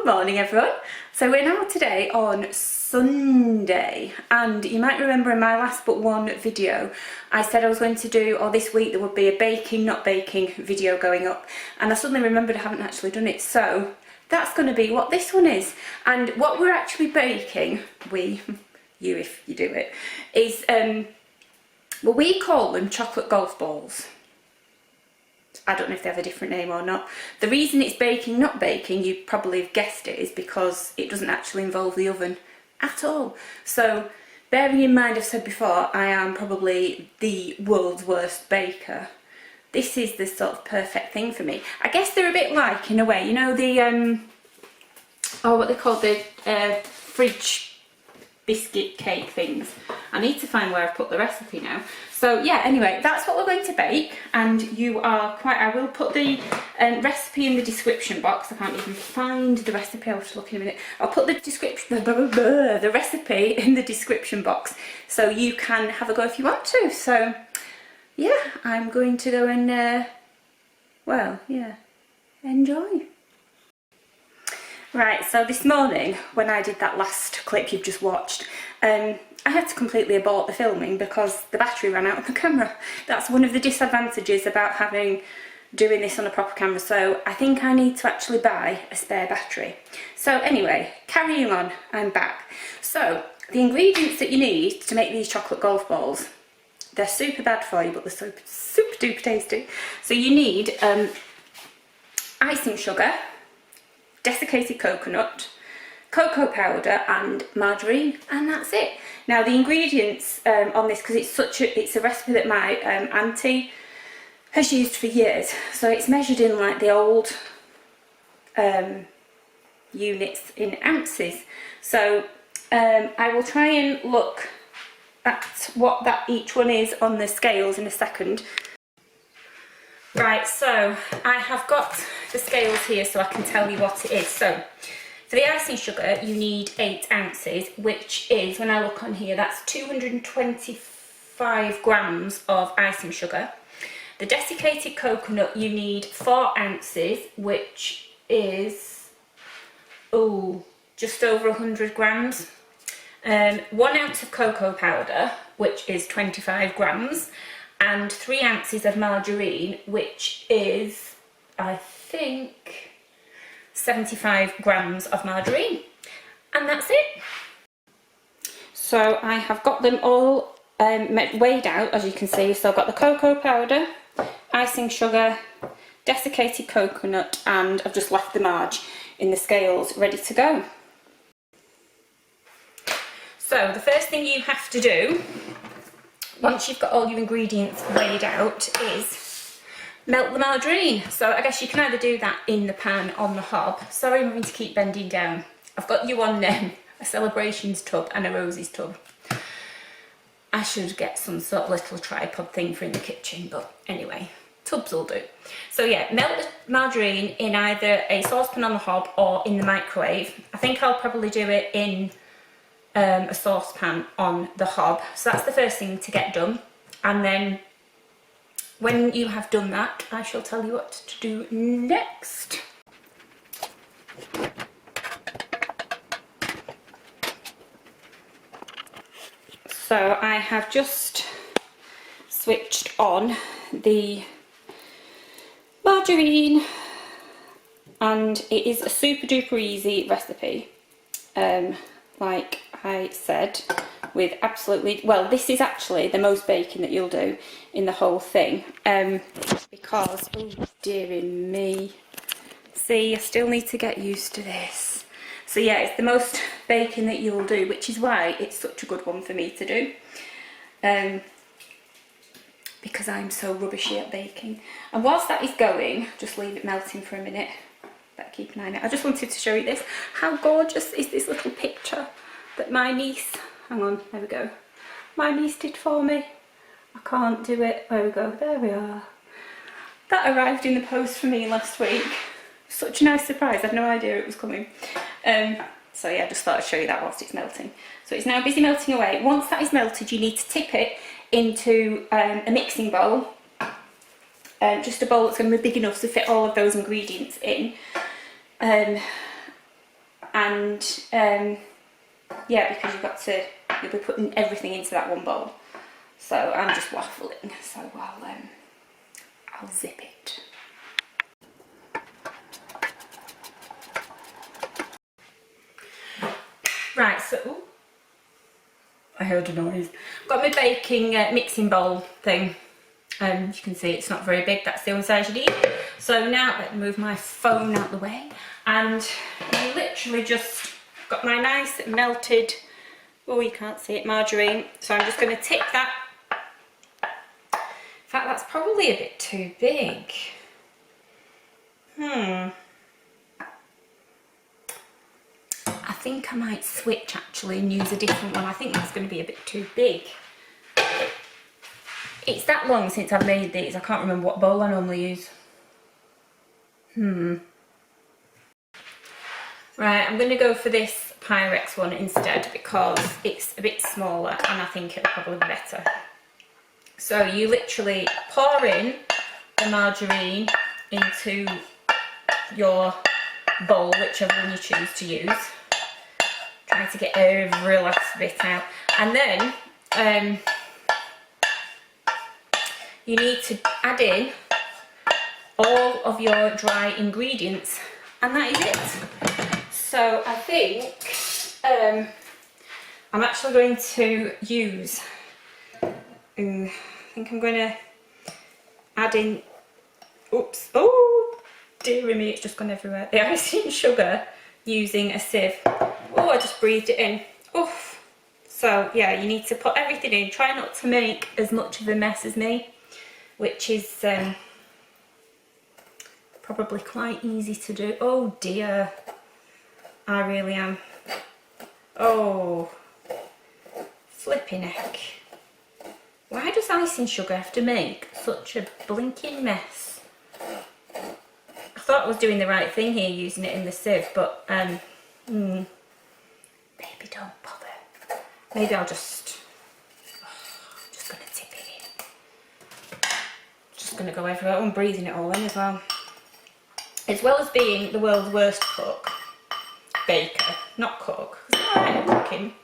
Good morning everyone. So we're now today on Sunday, and you might remember in my last but one video I said I was going to do, or this week there would be a baking not baking video going up, and I suddenly remembered I haven't actually done it, so that's going to be what this one is. And what we're actually baking, you if you do it, is well, we call them chocolate golf balls. I don't know if they have a different name or not. The reason it's baking not baking, you probably have guessed it, is because it doesn't actually involve the oven at all. So bearing in mind, I've said before, I am probably the world's worst baker. This is the sort of perfect thing for me. I guess they're a bit like, in a way, you know, the what they call the fridge biscuit cake things. I need to find where I've put the recipe now. So yeah, anyway, that's what we're going to bake, and I will put the recipe in the description box. I can't even find the recipe, I'll have to look in a minute. I'll put the recipe in the description box so you can have a go if you want to. So yeah, I'm going to go and enjoy. Right, so this morning when I did that last clip you've just watched, I had to completely abort the filming because the battery ran out of the camera. That's one of the disadvantages about doing this on a proper camera, so I think I need to actually buy a spare battery. So anyway, carrying on, I'm back. So the ingredients that you need to make these chocolate golf balls, they're super bad for you, but they're super duper tasty. So you need icing sugar, desiccated coconut, cocoa powder and margarine, and that's it. Now the ingredients on this, because it's a recipe that my auntie has used for years, so it's measured in like the old units in ounces. So I will try and look at what each one is on the scales in a second. Right, so I have got the scales here so I can tell you what it is. So for the icing sugar you need 8 ounces, which is, when I look on here, that's 225 grams of icing sugar. The desiccated coconut you need 4 ounces, which is just over 100 grams. 1 ounce of cocoa powder, which is 25 grams. And 3 ounces of margarine, which is, I think, 75 grams of margarine. And that's it. So I have got them all weighed out, as you can see. So I've got the cocoa powder, icing sugar, desiccated coconut, and I've just left the marge in the scales ready to go. So the first thing you have to do, once you've got all your ingredients weighed out, is melt the margarine. So I guess you can either do that in the pan on the hob. Sorry, I'm having to keep bending down. I've got you on a celebrations tub and a roses tub. I should get some sort of little tripod thing for in the kitchen, but anyway, tubs will do. So yeah, melt the margarine in either a saucepan on the hob or in the microwave. I think I'll probably do it in a saucepan on the hob. So that's the first thing to get done, and then when you have done that I shall tell you what to do next. So I have just switched on the margarine, and it is a super duper easy recipe. Like I said, with absolutely, well, this is actually the most baking that you'll do in the whole thing, because, oh dearie me, see, I still need to get used to this. So yeah, it's the most baking that you'll do, which is why it's such a good one for me to do, because I'm so rubbishy at baking. And whilst that is going, just leave it melting for a minute. Better keep an eye on it. I just wanted to show you this. How gorgeous is this little picture that my niece, hang on, there we go, my niece did for me. I can't do it, there we go, there we are. That arrived in the post for me last week. Such a nice surprise, I had no idea it was coming. So yeah, I just thought I'd show you that whilst it's melting. So it's now busy melting away. Once that is melted, you need to tip it into a mixing bowl. Just a bowl that's going to be big enough to fit all of those ingredients in. and yeah, because you'll be putting everything into that one bowl. So I'm just waffling, so I'll zip it. Right, so ooh, I heard a noise. Got my baking mixing bowl thing. You can see it's not very big, that's the only size you need. So now let me move my phone out the way, and I literally just got my nice melted, oh you can't see it, margarine. So I'm just going to tip that. In fact, that's probably a bit too big. I think I might switch actually and use a different one. I think that's going to be a bit too big. It's that long since I've made these, I can't remember what bowl I normally use. Right, I'm going to go for this Pyrex one instead because it's a bit smaller and I think it'll probably be better. So you literally pour in the margarine into your bowl, whichever one you choose to use. Try to get every last bit out. And then you need to add in all of your dry ingredients, and that is it. So I think I'm actually going to use, I think I'm going to add in, oops, oh dearie me, it's just gone everywhere, the icing sugar using a sieve. Oh, I just breathed it in. Oof. So yeah, you need to put everything in. Try not to make as much of a mess as me, which is probably quite easy to do. Oh dear, I really am. Oh, flipping heck. Why does icing sugar have to make such a blinking mess? I thought I was doing the right thing here using it in the sieve, but maybe don't bother. Maybe I'll just gonna tip it in. Just gonna go everywhere. I'm breathing it all in as well. As well as being the world's worst baker, not cook, because I'm alright at cooking.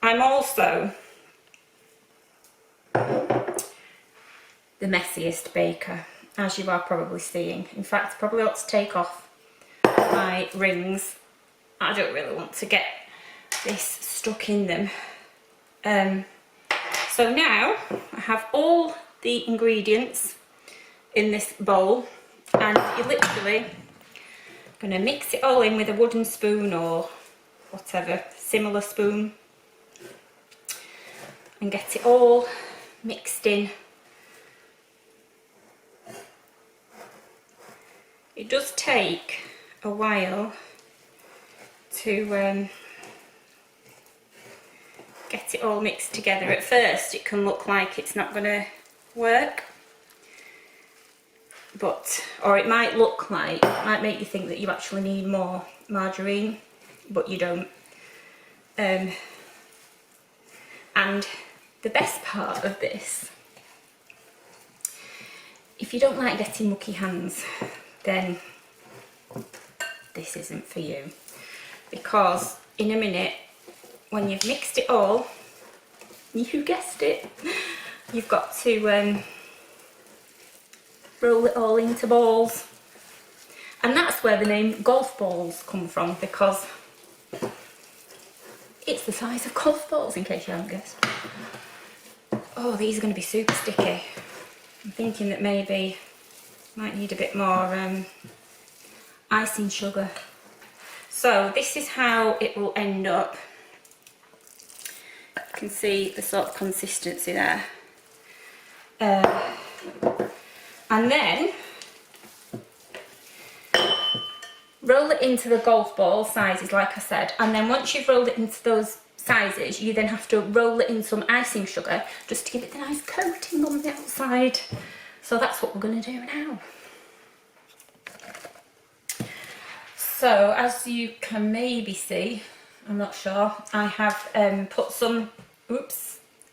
I'm also the messiest baker, as you are probably seeing. In fact, probably ought to take off my rings. I don't really want to get this stuck in them. So now I have all the ingredients in this bowl, and you're literally going to mix it all in with a wooden spoon or whatever similar spoon and get it all mixed in. It does take a while to get it all mixed together. At first it can look like it's not going to work, or it might look like, it might make you think that you actually need more margarine, but you don't. And the best part of this, if you don't like getting mucky hands, then this isn't for you, because in a minute, when you've mixed it all, you guessed it, you've got to roll it all into balls. And that's where the name golf balls come from, because it's the size of golf balls, in case you haven't guessed. Oh, these are going to be super sticky. I'm thinking that maybe might need a bit more icing sugar. So this is how it will end up. You can see the sort of consistency there. And then roll it into the golf ball sizes, like I said, and then once you've rolled it into those sizes, you then have to roll it in some icing sugar just to give it the nice coating on the outside. So that's what we're going to do now. So as you can maybe see, I'm not sure, I have put some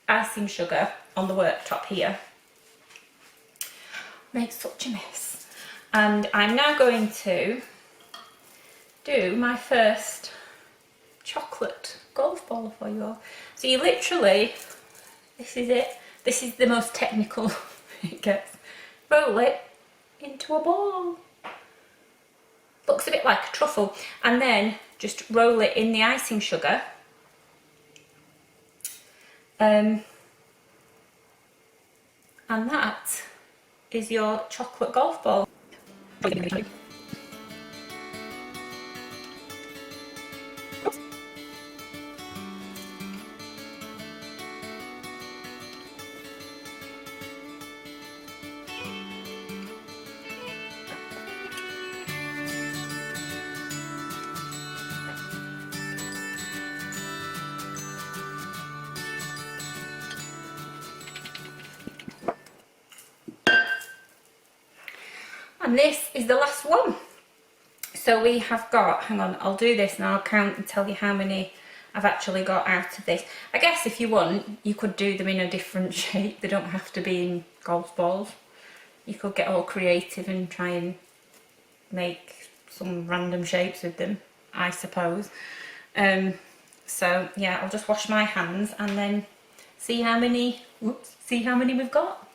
icing sugar on the worktop here. Made such a mess. And I'm now going to do my first chocolate golf ball for you all. So you literally, this is it, this is the most technical it gets. Roll it into a ball. Looks a bit like a truffle. And then just roll it in the icing sugar. And that is your chocolate golf ball. And this is the last one. So we have got, hang on, I'll do this and I'll count and tell you how many I've actually got out of this. I guess if you want, you could do them in a different shape. They don't have to be in golf balls. You could get all creative and try and make some random shapes with them, I suppose. So yeah, I'll just wash my hands and then see how many we've got.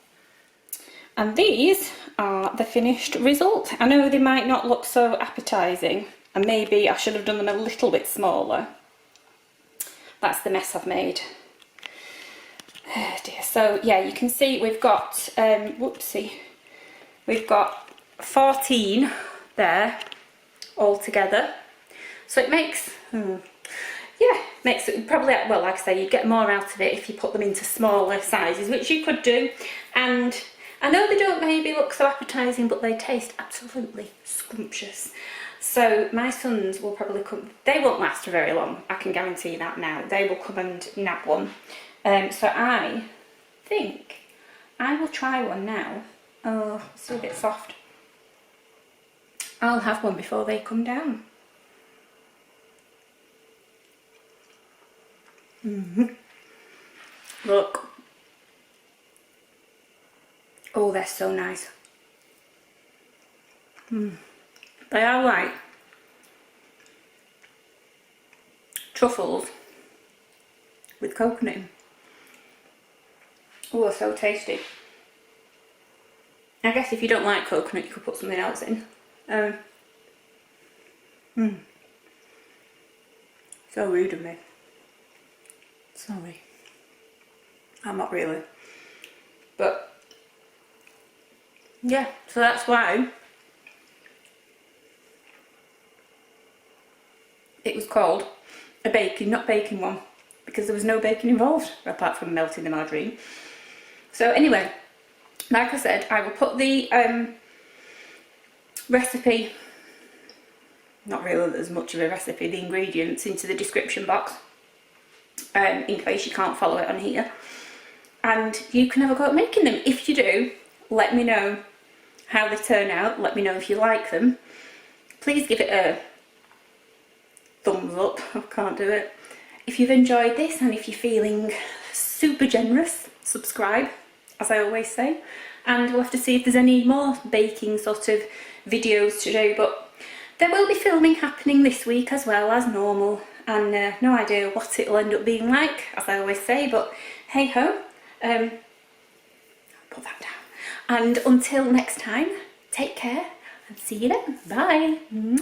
And these are the finished result. I know they might not look so appetising, and maybe I should have done them a little bit smaller. That's the mess I've made. Oh dear. So yeah, you can see we've got, we've got 14 there all together. So it makes, makes it probably, well, like I say, you get more out of it if you put them into smaller sizes, which you could do. And I know they don't maybe look so appetising, but they taste absolutely scrumptious. So my sons will probably come, they won't last for very long, I can guarantee that now. They will come and nab one. So I think I will try one now. Oh, it's still a bit soft. I'll have one before they come down. Look. Oh, they're so nice. They are like truffles with coconut in. Oh, they're so tasty. I guess if you don't like coconut, you could put something else in. So rude of me. Sorry. I'm not really. But yeah, so that's why it was called a baking, not baking one, because there was no baking involved apart from melting the margarine. So anyway, like I said, I will put the recipe, not really that there's much of a recipe, the ingredients into the description box in case you can't follow it on here, and you can have a go at making them. If you do, let me know how they turn out, let me know if you like them. Please give it a thumbs up, I can't do it. If you've enjoyed this and if you're feeling super generous, subscribe, as I always say, and we'll have to see if there's any more baking sort of videos to do, but there will be filming happening this week as well as normal, and no idea what it'll end up being like, as I always say, but hey ho, I'll put that down. And until next time, take care and see you then. Bye.